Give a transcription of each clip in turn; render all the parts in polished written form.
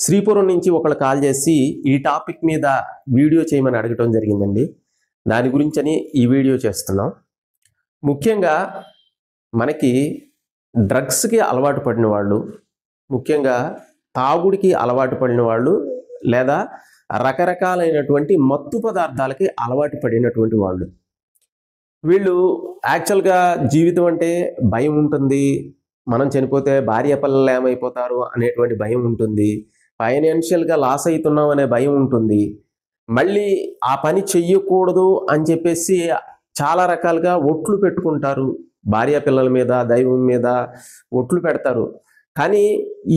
శ్రీపురం నుంచి ఒకళ్ళు కాల్ చేసి ఈ టాపిక్ మీద వీడియో చేయమని అడగటం జరిగిందండి. దాని గురించని ఈ వీడియో చేస్తున్నాం. ముఖ్యంగా మనకి డ్రగ్స్‌కి అలవాటు పడిన వాళ్ళు, ముఖ్యంగా తాగుడికి అలవాటు పడిన వాళ్ళు, లేదా రకరకాలైనటువంటి మత్తు పదార్థాలకి అలవాటు పడినటువంటి వాళ్ళు. వీళ్ళు యాక్చువల్‌గా జీవితం అంటే భయం ఉంటుంది. మనం చనిపోతే భార్య పిల్లలు ఏమైపోతారు అనేటువంటి భయం ఉంటుంది. ఫైనాన్షియల్‌గా లాస్ అవుతున్నాం అనే భయం ఉంటుంది. మళ్ళీ ఆ పని చెయ్యకూడదు అని చెప్పేసి చాలా రకాలుగా ఒట్లు పెట్టుకుంటారు. భార్య పిల్లల మీద, దైవం మీద ఒట్లు పెడతారు. కానీ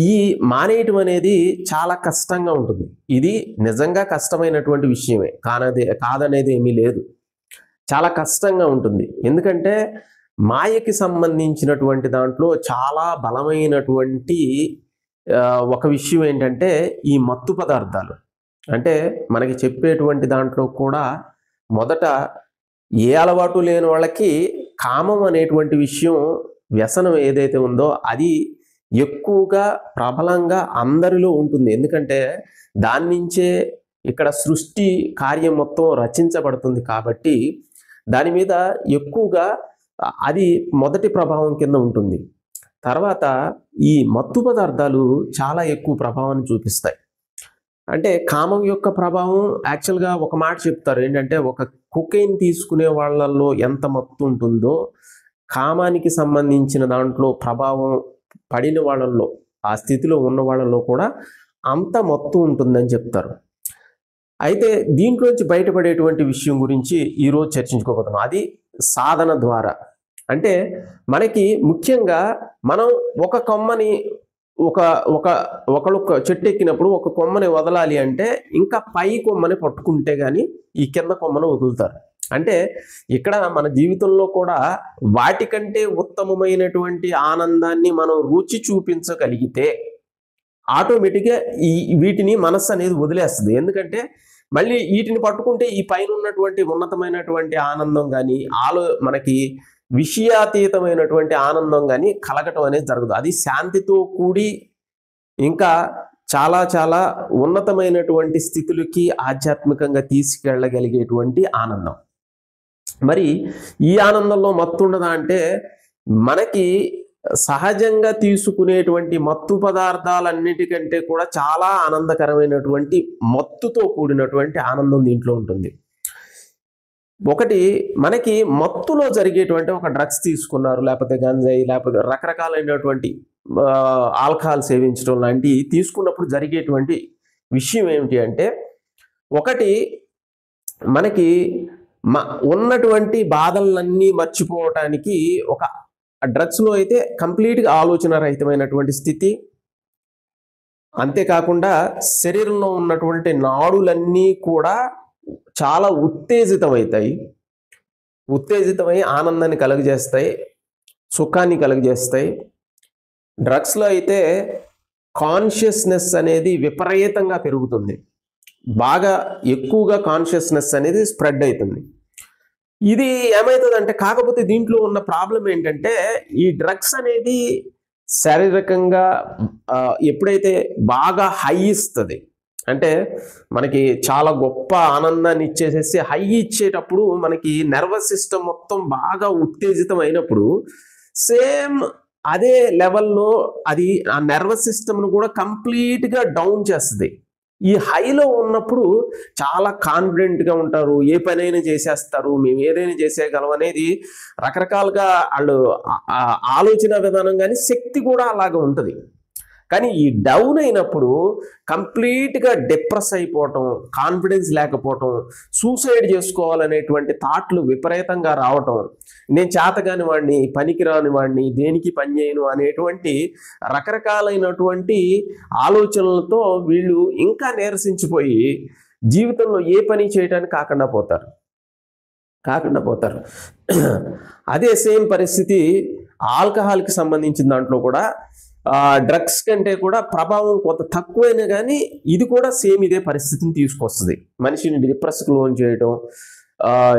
ఈ మానేయటం అనేది చాలా కష్టంగా ఉంటుంది. ఇది నిజంగా కష్టమైనటువంటి విషయమే, కాదనేది ఏమీ లేదు. చాలా కష్టంగా ఉంటుంది. ఎందుకంటే మాయకి సంబంధించినటువంటి దాంట్లో చాలా బలమైనటువంటి ఒక విషయం ఏంటంటే ఈ మత్తు పదార్థాలు. అంటే మనకి చెప్పేటువంటి దాంట్లో కూడా మొదట ఏ అలవాటు లేని వాళ్ళకి కామం అనేటువంటి విషయం, వ్యసనం ఏదైతే ఉందో అది ఎక్కువగా ప్రబలంగా అందరిలో ఉంటుంది. ఎందుకంటే దాని నుంచే ఇక్కడ సృష్టి కార్యం మొత్తం రచించబడుతుంది కాబట్టి దాని మీద ఎక్కువగా అది మొదటి ప్రభావం కింద ఉంటుంది. తర్వాత ఈ మత్తు పదార్థాలు చాలా ఎక్కువ ప్రభావాన్ని చూపిస్తాయి. అంటే కామం యొక్క ప్రభావం యాక్చువల్గా ఒక మాట చెప్తారు ఏంటంటే, ఒక కొకైన్ తీసుకునే వాళ్ళల్లో ఎంత మత్తు ఉంటుందో కామానికి సంబంధించిన దాంట్లో ప్రభావం పడిన వాళ్ళల్లో, ఆ స్థితిలో ఉన్న వాళ్ళల్లో కూడా అంత మత్తు ఉంటుందని చెప్తారు. అయితే దీంట్లోంచి బయటపడేటువంటి విషయం గురించి ఈరోజు చర్చించుకోబోతున్నాం. అది సాధన ద్వారా. అంటే మనకి ముఖ్యంగా మనం ఒక కొమ్మని ఒకళ్ళు చెట్టు ఎక్కినప్పుడు ఒక కొమ్మని వదలాలి అంటే ఇంకా పై కొమ్మని పట్టుకుంటే కానీ ఈ కింద కొమ్మను వదులుతారు. అంటే ఇక్కడ మన జీవితంలో కూడా వాటికంటే ఉత్తమమైనటువంటి ఆనందాన్ని మనం రుచి చూపించగలిగితే ఆటోమేటిక్గా వీటిని మనస్సు అనేది వదిలేస్తుంది. ఎందుకంటే మళ్ళీ వీటిని పట్టుకుంటే ఈ పైన ఉన్నటువంటి ఉన్నతమైనటువంటి ఆనందం కానీ మనకి విషయాతీతమైనటువంటి ఆనందం కానీ కలగటం అనేది జరగదు. అది శాంతితో కూడి ఇంకా చాలా చాలా ఉన్నతమైనటువంటి స్థితులకి ఆధ్యాత్మికంగా తీసుకెళ్ళగలిగేటువంటి ఆనందం. మరి ఈ ఆనందంలో మత్తు ఉండదా అంటే, మనకి సహజంగా తీసుకునేటువంటి మత్తు పదార్థాలన్నిటికంటే కూడా చాలా ఆనందకరమైనటువంటి మత్తుతో కూడినటువంటి ఆనందం దీంట్లో ఉంటుంది. ఒకటి మనకి మత్తులో జరిగేటువంటి ఒక డ్రగ్స్ తీసుకున్నారు, లేకపోతే గంజాయి, లేకపోతే రకరకాలైనటువంటి ఆల్కహాల్ సేవించడం లాంటివి తీసుకున్నప్పుడు జరిగేటువంటి విషయం ఏమిటి అంటే, ఒకటి మనకి ఉన్నటువంటి బాధలన్నీ మర్చిపోవటానికి ఒక డ్రగ్స్లో అయితే కంప్లీట్గా ఆలోచన రహితమైనటువంటి స్థితి, అంతేకాకుండా శరీరంలో ఉన్నటువంటి నాడులన్నీ కూడా చాలా ఉత్తేజితమై ఆనందాన్ని కలుగజేస్తాయి, సుఖాన్ని కలుగజేస్తాయి. డ్రగ్స్లో అయితే కాన్షియస్నెస్ అనేది విపరీతంగా పెరుగుతుంది, బాగా ఎక్కువగా కాన్షియస్నెస్ అనేది స్ప్రెడ్ అవుతుంది. ఇది ఏమవుతుందంటే, కాకపోతే దీంట్లో ఉన్న ప్రాబ్లం ఏంటంటే, ఈ డ్రగ్స్ అనేది శారీరకంగా ఎప్పుడైతే బాగా హై ఇస్తుంది, అంటే మనకి చాలా గొప్ప ఆనందాన్ని ఇచ్చేసేసి హై ఇచ్చేటప్పుడు మనకి నర్వస్ సిస్టమ్ మొత్తం బాగా ఉత్తేజితం అయినప్పుడు సేమ్ అదే లెవెల్లో అది ఆ నర్వస్ సిస్టమ్ను కూడా కంప్లీట్గా డౌన్ చేస్తుంది. ఈ హైలో ఉన్నప్పుడు చాలా కాన్ఫిడెంట్గా ఉంటారు, ఏ పనైనా చేసేస్తారు, మేము ఏదైనా చేసేయగలం అనేది రకరకాలుగా వాళ్ళు ఆలోచన విధానం కానీ శక్తి కూడా అలాగే ఉంటుంది. కానీ ఈ డౌన్ అయినప్పుడు కంప్లీట్గా డిప్రెస్ అయిపోవటం, కాన్ఫిడెన్స్ లేకపోవటం, సూసైడ్ చేసుకోవాలనేటువంటి థాట్లు విపరీతంగా రావటం, నేను చేతగాని వాడిని, పనికిరాని వాడిని, దేనికి పని చేయను అనేటువంటి రకరకాలైనటువంటి ఆలోచనలతో వీళ్ళు ఇంకా నీరసించిపోయి జీవితంలో ఏ పని చేయడానికి కాకుండా పోతారు. అదే సేమ్ పరిస్థితి ఆల్కహాల్కి సంబంధించిన దాంట్లో కూడా డ్రగ్స్ కంటే కూడా ప్రభావం కొంత తక్కువైనా కానీ ఇది కూడా సేమ్ ఇదే పరిస్థితిని తీసుకొస్తుంది. మనిషిని డిప్రెస్కి లోన్ చేయటం,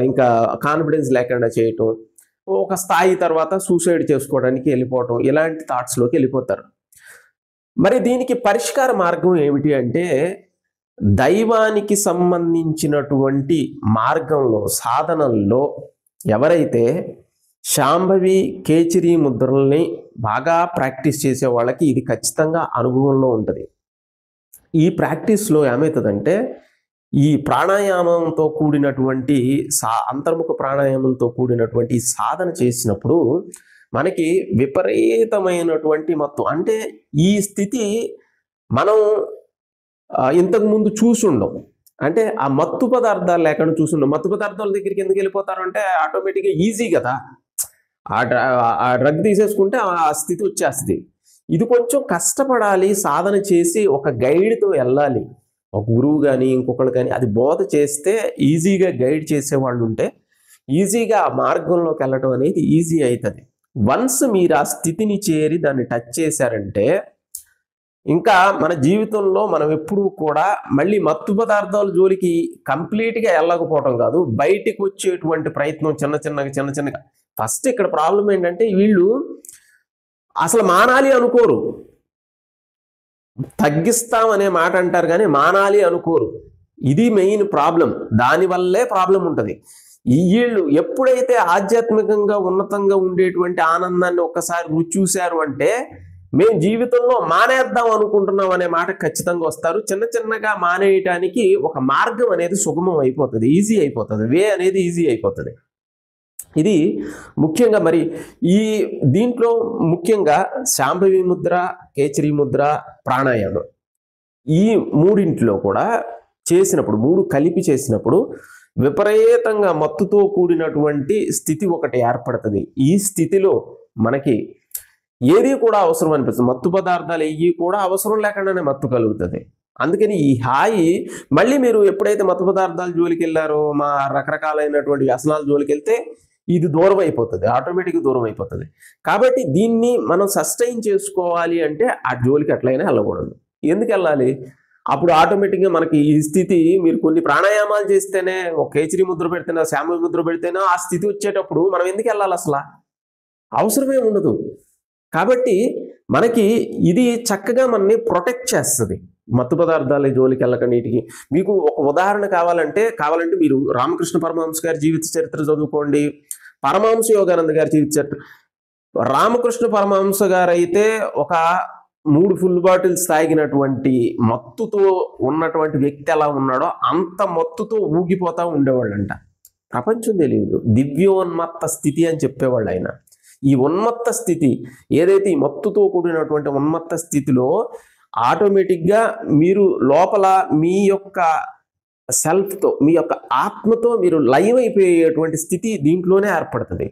ఇంకా కాన్ఫిడెన్స్ లేకుండా చేయటం, ఒక స్థాయి తర్వాత సూసైడ్ చేసుకోవడానికి వెళ్ళిపోవటం, ఇలాంటి థాట్స్లోకి వెళ్ళిపోతారు. మరి దీనికి పరిష్కార మార్గం ఏమిటి అంటే దైవానికి సంబంధించినటువంటి మార్గంలో సాధనల్లో ఎవరైతే శాంభవి కేచరి ముద్రల్ని బాగా ప్రాక్టీస్ చేసే వాళ్ళకి ఇది ఖచ్చితంగా అనుభవంలో ఉంటుంది. ఈ ప్రాక్టీస్లో ఏమవుతుందంటే ఈ ప్రాణాయామంతో కూడినటువంటి అంతర్ముఖ ప్రాణాయామంతో కూడినటువంటి సాధన చేసినప్పుడు మనకి విపరీతమైనటువంటి మత్తు, అంటే ఈ స్థితి మనం ఇంతకుముందు చూసుండం. అంటే ఆ మత్తు పదార్థాలు లేకుండా చూసుండం. మత్తు పదార్థాల దగ్గరికి ఎందుకు వెళ్ళిపోతారు అంటే ఆటోమేటిక్గా ఈజీ కదా, ఆ డ్రగ్ తీసేసుకుంటే ఆ స్థితి వచ్చేస్తుంది. ఇది కొంచెం కష్టపడాలి, సాధన చేసి ఒక గైడ్తో వెళ్ళాలి, ఒక గురువు కానీ ఇంకొకరు కానీ అది బోధ చేస్తే ఈజీగా గైడ్ చేసేవాళ్ళు ఉంటే ఈజీగా ఆ మార్గంలోకి వెళ్ళడం అనేది ఈజీ అవుతుంది. వన్స్ మీరు ఆ స్థితిని చేరి దాన్ని టచ్ చేశారంటే ఇంకా మన జీవితంలో మనం ఎప్పుడూ కూడా మళ్ళీ మత్తు పదార్థాల జోలికి కంప్లీట్గా వెళ్ళకపోవటం కాదు, బయటికి వచ్చేటువంటి ప్రయత్నం చిన్న చిన్నగా. ఫస్ట్ ఇక్కడ ప్రాబ్లం ఏంటంటే వీళ్ళు అసలు మానాలి అనుకోరు, తగ్గిస్తామనే మాట అంటారు కానీ మానాలి అనుకోరు. ఇది మెయిన్ ప్రాబ్లం, దానివల్లే ప్రాబ్లం ఉంటుంది. వీళ్ళు ఎప్పుడైతే ఆధ్యాత్మికంగా ఉన్నతంగా ఉండేటువంటి ఆనందాన్ని ఒక్కసారి రుచి చూశారు అంటే మేము జీవితంలో మానేద్దాం అనుకుంటున్నాం అనే మాట ఖచ్చితంగా వస్తారు. చిన్నగా మానేయటానికి ఒక మార్గం అనేది సుగమం అయిపోతుంది, ఈజీ అయిపోతుంది, వే అనేది ఈజీ అయిపోతుంది. ఇది ముఖ్యంగా మరి దీంట్లో ముఖ్యంగా శాంభవి ముద్ర, కేచరి ముద్ర, ప్రాణాయామం ఈ మూడింట్లో కూడా చేసినప్పుడు, మూడు కలిపి చేసినప్పుడు విపరీతంగా మత్తుతో కూడినటువంటి స్థితి ఒకటి ఏర్పడుతుంది. ఈ స్థితిలో మనకి ఏది కూడా అవసరం అనిపిస్తుంది, మత్తు పదార్థాలు ఏవి కూడా అవసరం లేకుండానే మత్తు కలుగుతుంది. అందుకని ఈ హాయి మళ్ళీ మీరు ఎప్పుడైతే మత్తు పదార్థాల జోలికి వెళ్ళారో, మా రకరకాలైనటువంటి వ్యసనాల జోలికి వెళ్తే ఇది దూరం అయిపోతుంది, ఆటోమేటిక్గా దూరం అయిపోతుంది. కాబట్టి దీన్ని మనం సస్టైన్ చేసుకోవాలి అంటే ఆ జోలికి ఎట్లయినా వెళ్ళకూడదు. ఎందుకు వెళ్ళాలి? అప్పుడు ఆటోమేటిక్గా మనకి ఈ స్థితి, మీరు కొన్ని ప్రాణాయామాలు చేస్తేనే, ఒక కేచరి ముద్ర పెడితేనే, శాంభవి ముద్ర పెడితేనే ఆ స్థితి వచ్చేటప్పుడు మనం ఎందుకు వెళ్ళాలి? అసలు అవసరమే ఉండదు. కాబట్టి మనకి ఇది చక్కగా మనని ప్రొటెక్ట్ చేస్తుంది, మత్తు పదార్థాల జోలికి వెళ్ళకనీటికి. మీకు ఒక ఉదాహరణ కావాలంటే మీరు రామకృష్ణ పరమహంస గారి జీవిత చరిత్ర చదువుకోండి, పరమహంస యోగానంద గారి జీవిత చరిత్ర. రామకృష్ణ పరమహంస గారు అయితే ఒక 3 ఫుల్ బాటిల్స్ తాగినటువంటి మత్తుతో ఉన్నటువంటి వ్యక్తి ఎలా ఉన్నాడో అంత మత్తుతో ఊగిపోతూ ఉండేవాళ్ళంట. ప్రపంచం తెలియదు, దివ్యోన్మత్త స్థితి అని చెప్పేవాళ్ళు ఆయన. ఈ ఉన్మత్త స్థితి ఏదైతే ఈ మత్తుతో కూడినటువంటి ఉన్మత్త స్థితిలో ఆటోమేటిక్గా మీరు లోపల మీ యొక్క సెల్ఫ్తో, మీ యొక్క ఆత్మతో మీరు లైవ్ అయిపోయేటువంటి స్థితి దీంట్లోనే ఏర్పడుతుంది.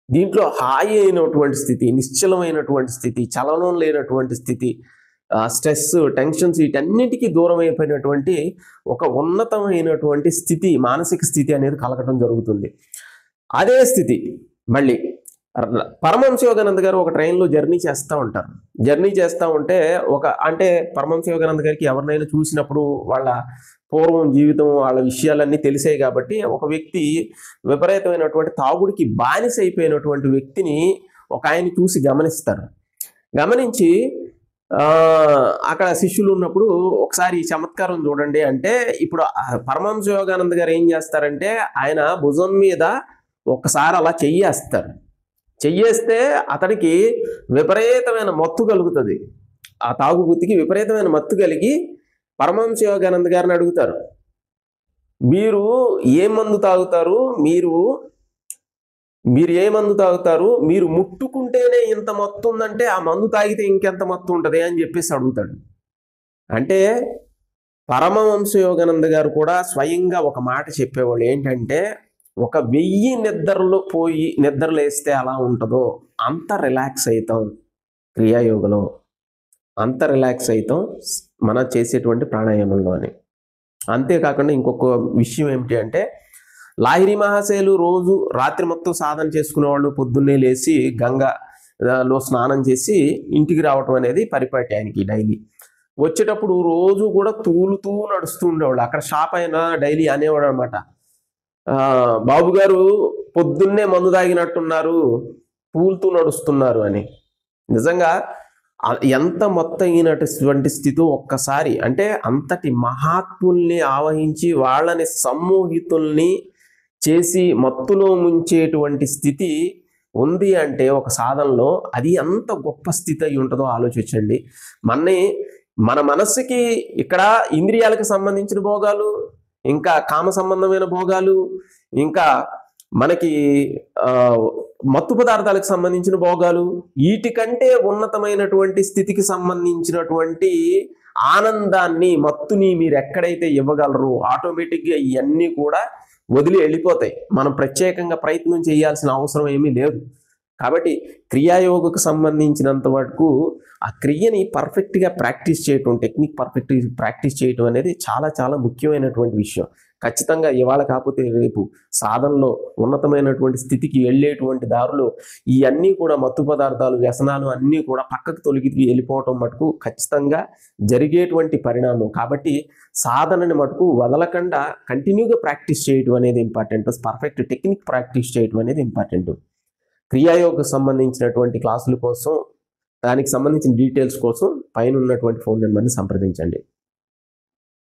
దీంట్లో హాయి అయినటువంటి స్థితి, నిశ్చలమైనటువంటి స్థితి, చలనం లేనటువంటి స్థితి, స్ట్రెస్, టెన్షన్స్ వీటన్నిటికీ దూరం అయిపోయినటువంటి ఒక ఉన్నతమైనటువంటి స్థితి, మానసిక స్థితి అనేది కలగటం జరుగుతుంది. అదే స్థితి మళ్ళీ పరమహంస యోగానంద గారు ఒక ట్రైన్లో జర్నీ చేస్తూ ఉంటారు. జర్నీ చేస్తూ ఉంటే అంటే పరమహంస యోగానంద గారికి ఎవరినైనా చూసినప్పుడు వాళ్ళ పూర్వం జీవితం, వాళ్ళ విషయాలన్నీ తెలిసాయి కాబట్టి ఒక వ్యక్తి విపరీతమైనటువంటి తాగుడికి బానిస అయిపోయినటువంటి వ్యక్తిని ఒక ఆయన చూసి గమనిస్తారు. గమనించి అక్కడ శిష్యులు ఉన్నప్పుడు ఒకసారి ఈ చమత్కారం చూడండి అంటే, ఇప్పుడు పరమహంస యోగానంద గారు ఏం చేస్తారంటే ఆయన భుజం మీద ఒకసారి అలా చెయ్యేస్తారు. చెయ్యేస్తే అతనికి విపరీతమైన మత్తు కలుగుతుంది. ఆ తాగుబుద్ధికి విపరీతమైన మత్తు కలిగి పరమహంస యోగానంద గారిని అడుగుతారు, మీరు ఏ మందు తాగుతారు, మీరు ఏ మందు తాగుతారు, మీరు ముట్టుకుంటేనే ఇంత మత్తు ఉందంటే ఆ మందు తాగితే ఇంకెంత మత్తు ఉంటుంది అని చెప్పేసి అడుగుతాడు. అంటే పరమహంస యోగానంద గారు కూడా స్వయంగా ఒక మాట చెప్పేవాళ్ళు ఏంటంటే, 1000 నిద్రలు వేస్తే అలా ఉంటుందో అంత రిలాక్స్ అవుతాం క్రియాయోగలో, అంత రిలాక్స్ అవుతాం మనం చేసేటువంటి ప్రాణాయామంలో అని. అంతేకాకుండా ఇంకొక విషయం ఏమిటి అంటే, లాహిరి మహాశయులు రోజు రాత్రి మొత్తం సాధన చేసుకునే వాళ్ళు పొద్దున్నే లేచి గంగలో స్నానం చేసి ఇంటికి రావటం అనేది పరిపాటి ఆయనకి. డైలీ వచ్చేటప్పుడు రోజు కూడా తూలుతూ నడుస్తూ ఉండేవాళ్ళు. అక్కడ షాప్ అయినా డైలీ అనేవాడు అనమాట, బాబు గారు పొద్దున్నే మందు తాగినట్టున్నారు, పూలుతూ నడుస్తున్నారు అని. నిజంగా ఎంత మొత్తమైనటువంటి స్థితి ఒక్కసారి అంటే అంతటి మహాత్ముల్ని ఆవహించి వాళ్ళని సమ్మోహితుల్ని చేసి మత్తులో ముంచేటువంటి స్థితి ఉంది అంటే ఒక సాధనలో అది ఎంత గొప్ప స్థితి అయి ఉంటుందో ఆలోచించండి. మన మనస్సుకి ఇక్కడ ఇంద్రియాలకు సంబంధించిన భోగాలు, ఇంకా కామ సంబంధమైన భోగాలు, ఇంకా మనకి మత్తు పదార్థాలకు సంబంధించిన భోగాలు, వీటికంటే ఉన్నతమైనటువంటి స్థితికి సంబంధించినటువంటి ఆనందాన్ని, మత్తుని మీరు ఎక్కడైతే ఇవ్వగలరో ఆటోమేటిక్గా ఇవన్నీ కూడా వదిలి వెళ్ళిపోతాయి. మనం ప్రత్యేకంగా ప్రయత్నం చేయాల్సిన అవసరం ఏమీ లేదు. కాబట్టి క్రియాయోగకు సంబంధించినంత వరకు ఆ క్రియని పర్ఫెక్ట్గా ప్రాక్టీస్ చేయటం, టెక్నిక్ ప్రాక్టీస్ చేయటం అనేది చాలా చాలా ముఖ్యమైనటువంటి విషయం. ఖచ్చితంగా ఇవాళ కాకపోతే రేపు సాధనలో ఉన్నతమైనటువంటి స్థితికి వెళ్ళేటువంటి దారులు ఇవన్నీ కూడా మత్తు పదార్థాలు, వ్యసనాలు అన్నీ కూడా పక్కకు తొలగి వెళ్ళిపోవటం మటుకు ఖచ్చితంగా జరిగేటువంటి పరిణామం. కాబట్టి సాధనని మటుకు వదలకుండా కంటిన్యూగా ప్రాక్టీస్ చేయటం అనేది ఇంపార్టెంట్. పర్ఫెక్ట్ టెక్నిక్ ప్రాక్టీస్ చేయటం అనేది ఇంపార్టెంట్. క్రియాయోగకు సంబంధించినటువంటి క్లాసుల కోసం, దానికి సంబంధించిన డీటెయిల్స్ కోసం పైన ఉన్నటువంటి ఫోన్ నెంబర్ని సంప్రదించండి.